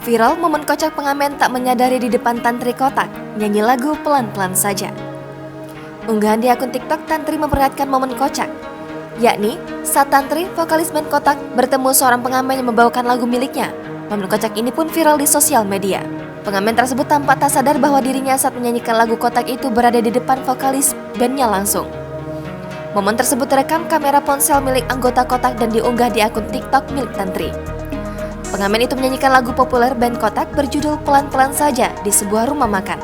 Viral momen kocak pengamen tak menyadari di depan Tantri Kotak, nyanyi lagu pelan-pelan saja. Unggahan di akun TikTok Tantri memperlihatkan momen kocak, yakni saat Tantri, vokalis band Kotak, bertemu seorang pengamen yang membawakan lagu miliknya. Momen kocak ini pun viral di sosial media. Pengamen tersebut tampak tak sadar bahwa dirinya saat menyanyikan lagu Kotak itu berada di depan vokalis bandnya langsung. Momen tersebut terekam kamera ponsel milik anggota Kotak dan diunggah di akun TikTok milik Tantri. Pengamen itu menyanyikan lagu populer band Kotak berjudul Pelan-Pelan Saja di sebuah rumah makan.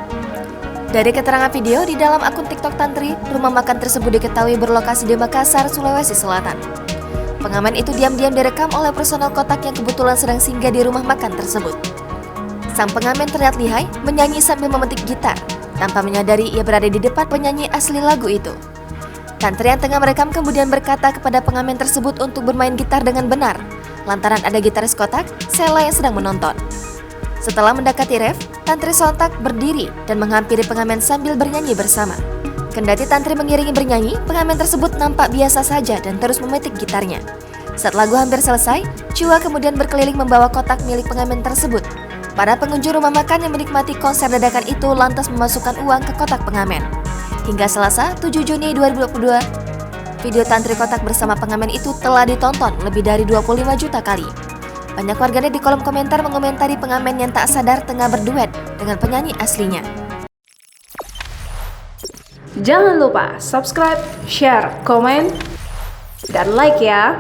Dari keterangan video di dalam akun TikTok Tantri, rumah makan tersebut diketahui berlokasi di Makassar, Sulawesi Selatan. Pengamen itu diam-diam direkam oleh personel Kotak yang kebetulan sedang singgah di rumah makan tersebut. Sang pengamen terlihat lihai menyanyi sambil memetik gitar, tanpa menyadari ia berada di depan penyanyi asli lagu itu. Tantri yang tengah merekam kemudian berkata kepada pengamen tersebut untuk bermain gitar dengan benar, lantaran ada gitaris Kotak, Sela yang sedang menonton. Setelah mendekati ref, Tantri sontak berdiri dan menghampiri pengamen sambil bernyanyi bersama. Kendati Tantri mengiringi bernyanyi, pengamen tersebut nampak biasa saja dan terus memetik gitarnya. Saat lagu hampir selesai, Chua kemudian berkeliling membawa kotak milik pengamen tersebut. Para pengunjung rumah makan yang menikmati konser dadakan itu lantas memasukkan uang ke kotak pengamen. Hingga Selasa, 7 Juni 2022, video Tantri Kotak bersama pengamen itu telah ditonton lebih dari 25 juta kali. Banyak warganet di kolom komentar mengomentari pengamen yang tak sadar tengah berduet dengan penyanyi aslinya. Jangan lupa subscribe, share, komen, dan like ya!